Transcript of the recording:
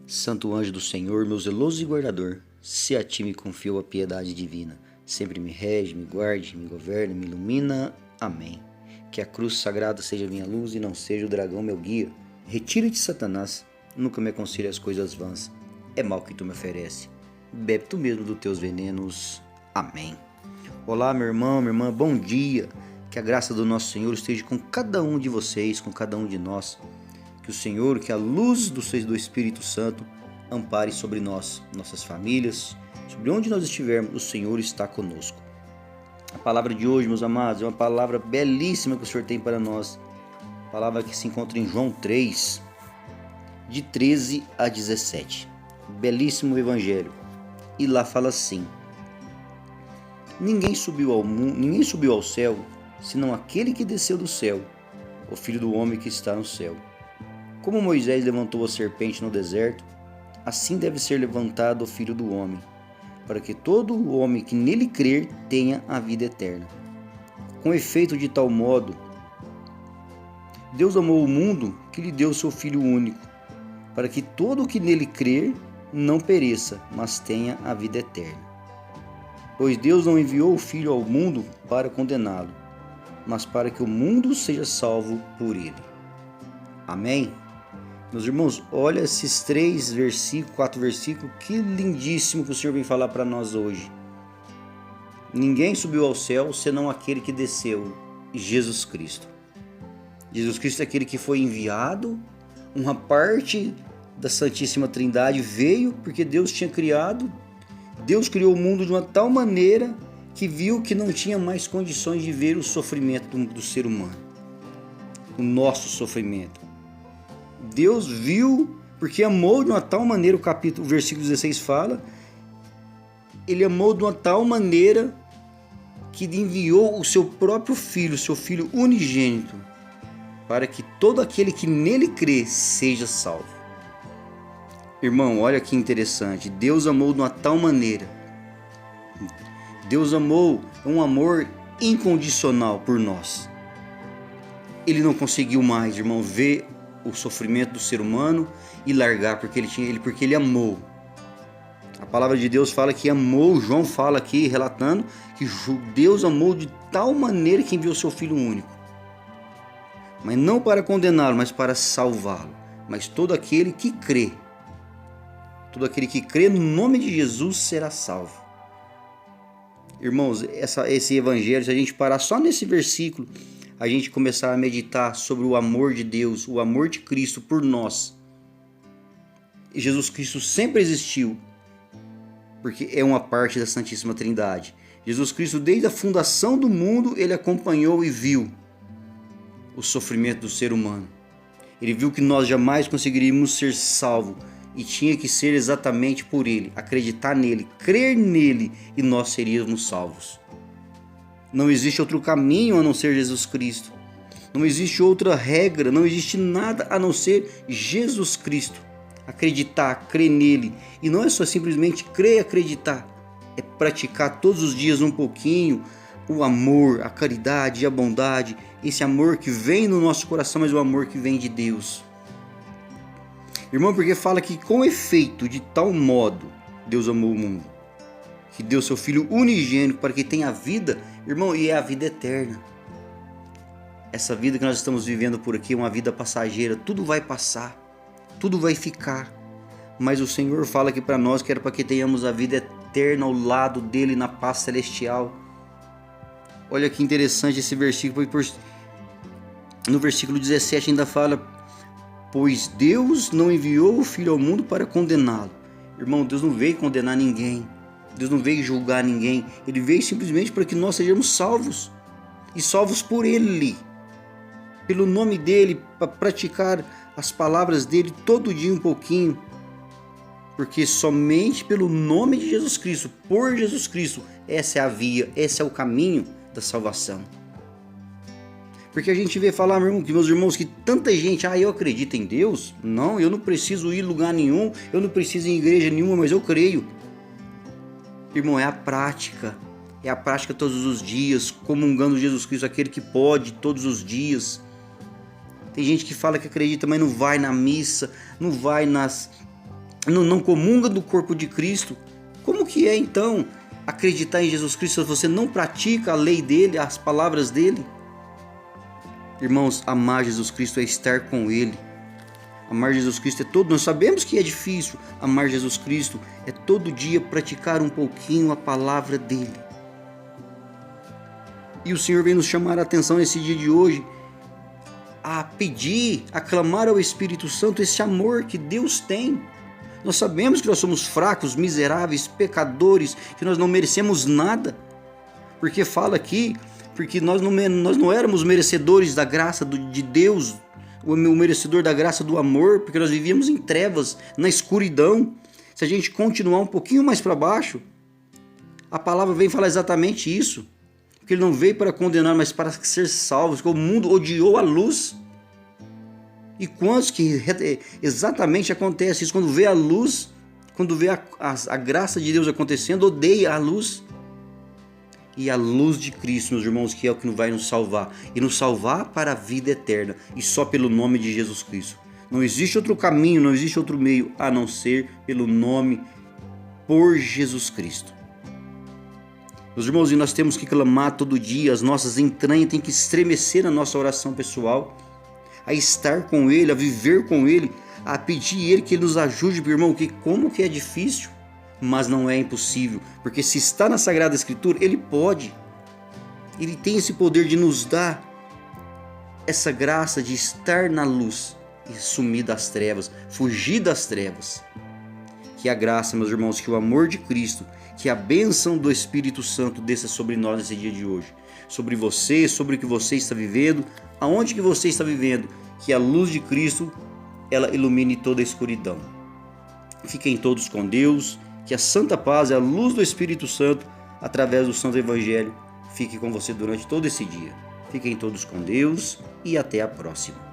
Santo anjo do Senhor, meu zeloso e guardador, se a ti me confio a piedade divina, sempre me rege, me guarde, me governe, me ilumina. Amém. Que a cruz sagrada seja minha luz e não seja o dragão meu guia. Retira-te, Satanás, nunca me aconselhe as coisas vãs. É mal que tu me oferece. Bebe tu mesmo dos teus venenos. Amém. Olá, meu irmão, minha irmã, bom dia. Que a graça do nosso Senhor esteja com cada um de vocês, com cada um de nós. Que o Senhor, que a luz do Espírito Santo ampare sobre nós, nossas famílias, sobre onde nós estivermos, o Senhor está conosco. A palavra de hoje, meus amados, é uma palavra belíssima que o Senhor tem para nós. A palavra que se encontra em João 3, de 13 a 17. Belíssimo evangelho. E lá fala assim: Ninguém subiu ao céu, senão aquele que desceu do céu, o Filho do homem que está no céu. Como Moisés levantou a serpente no deserto, assim deve ser levantado o Filho do homem, para que todo homem que nele crer tenha a vida eterna. Com efeito, de tal modo, Deus amou o mundo que lhe deu seu Filho único, para que todo o que nele crer não pereça, mas tenha a vida eterna. Pois Deus não enviou o Filho ao mundo para condená-lo, mas para que o mundo seja salvo por ele. Amém? Meus irmãos, olha esses 4 versículos, que lindíssimo que o Senhor vem falar para nós hoje. Ninguém subiu ao céu senão aquele que desceu, Jesus Cristo. Jesus Cristo é aquele que foi enviado, uma parte da Santíssima Trindade veio porque Deus tinha criado. Deus criou o mundo de uma tal maneira que viu que não tinha mais condições de ver o sofrimento do ser humano, o nosso sofrimento. Deus viu, porque amou de uma tal maneira, o versículo 16 fala, ele amou de uma tal maneira que enviou o seu próprio Filho, seu Filho unigênito, para que todo aquele que nele crê seja salvo. Irmão, olha que interessante, Deus amou de uma tal maneira, Deus amou um amor incondicional por nós. Ele não conseguiu mais, irmão, ver o sofrimento do ser humano e largar porque ele amou. A palavra de Deus fala que amou. João fala aqui, relatando que Deus amou de tal maneira que enviou seu Filho único, mas não para condená-lo, mas para salvá-lo. Mas todo aquele que crê no nome de Jesus será salvo. Irmãos, esse evangelho, se a gente parar só nesse versículo, a gente começar a meditar sobre o amor de Deus, o amor de Cristo por nós. Jesus Cristo sempre existiu, porque é uma parte da Santíssima Trindade. Jesus Cristo, desde a fundação do mundo, ele acompanhou e viu o sofrimento do ser humano. Ele viu que nós jamais conseguiríamos ser salvos e tinha que ser exatamente por ele, acreditar nele, crer nele, e nós seríamos salvos. Não existe outro caminho a não ser Jesus Cristo. Não existe outra regra, não existe nada a não ser Jesus Cristo. Acreditar, crer nele. E não é só simplesmente crer e acreditar. É praticar todos os dias um pouquinho o amor, a caridade, a bondade. Esse amor que vem no nosso coração, mas o amor que vem de Deus. Irmão, porque fala que com efeito, de tal modo, Deus amou o mundo, que deu seu Filho unigênito para que tenha a vida, irmão, e é a vida eterna. Essa vida que nós estamos vivendo por aqui é uma vida passageira, tudo vai passar, tudo vai ficar, mas o Senhor fala aqui para nós que era para que tenhamos a vida eterna ao lado dele na paz celestial. Olha que interessante esse versículo, no versículo 17 ainda fala: pois Deus não enviou o Filho ao mundo para condená-lo. Irmão, Deus não veio condenar ninguém. Deus não veio julgar ninguém. Ele veio simplesmente para que nós sejamos salvos. E salvos por Ele. Pelo nome dEle, para praticar as palavras dEle todo dia um pouquinho. Porque somente pelo nome de Jesus Cristo, por Jesus Cristo, essa é a via, esse é o caminho da salvação. Porque a gente vê falar, meus irmãos, que tanta gente, eu acredito em Deus. Não, eu não preciso ir em lugar nenhum, eu não preciso ir em igreja nenhuma, mas eu creio. Irmão, é a prática todos os dias, comungando Jesus Cristo, aquele que pode todos os dias. Tem gente que fala que acredita, mas não vai na missa, não vai não comunga do corpo de Cristo, como que é então acreditar em Jesus Cristo se você não pratica a lei dele, as palavras dele? Irmãos, amar Jesus Cristo é estar com ele. Amar Jesus Cristo é todo. Nós sabemos que é difícil. Amar Jesus Cristo é todo dia praticar um pouquinho a palavra dele. E o Senhor vem nos chamar a atenção nesse dia de hoje a pedir, a clamar ao Espírito Santo esse amor que Deus tem. Nós sabemos que nós somos fracos, miseráveis, pecadores, que nós não merecemos nada. Porque fala aqui, porque nós não éramos merecedores da graça de Deus, o merecedor da graça do amor, porque nós vivíamos em trevas, na escuridão. Se a gente continuar um pouquinho mais para baixo, a palavra vem falar exatamente isso. Que ele não veio para condenar, mas para ser salvos, que o mundo odiou a luz. E quantos que exatamente acontece isso, quando vê a luz, quando vê a graça de Deus acontecendo, odeia a luz. E a luz de Cristo, meus irmãos, que é o que vai nos salvar, e nos salvar para a vida eterna, e só pelo nome de Jesus Cristo. Não existe outro caminho, não existe outro meio, a não ser pelo nome, por Jesus Cristo. Meus irmãos, e nós temos que clamar todo dia, as nossas entranhas têm que estremecer na nossa oração pessoal, a estar com Ele, a viver com Ele, a pedir Ele que Ele nos ajude, meu irmão, que como que é difícil, mas não é impossível, porque se está na Sagrada Escritura, Ele pode, Ele tem esse poder de nos dar essa graça de estar na luz e sumir das trevas, fugir das trevas. Que a graça, meus irmãos, que o amor de Cristo, que a bênção do Espírito Santo desça sobre nós nesse dia de hoje, sobre você, sobre o que você está vivendo, aonde que você está vivendo, que a luz de Cristo, ela ilumine toda a escuridão. Fiquem todos com Deus, que a santa paz e a luz do Espírito Santo, através do Santo Evangelho, fique com você durante todo esse dia. Fiquem todos com Deus e até a próxima.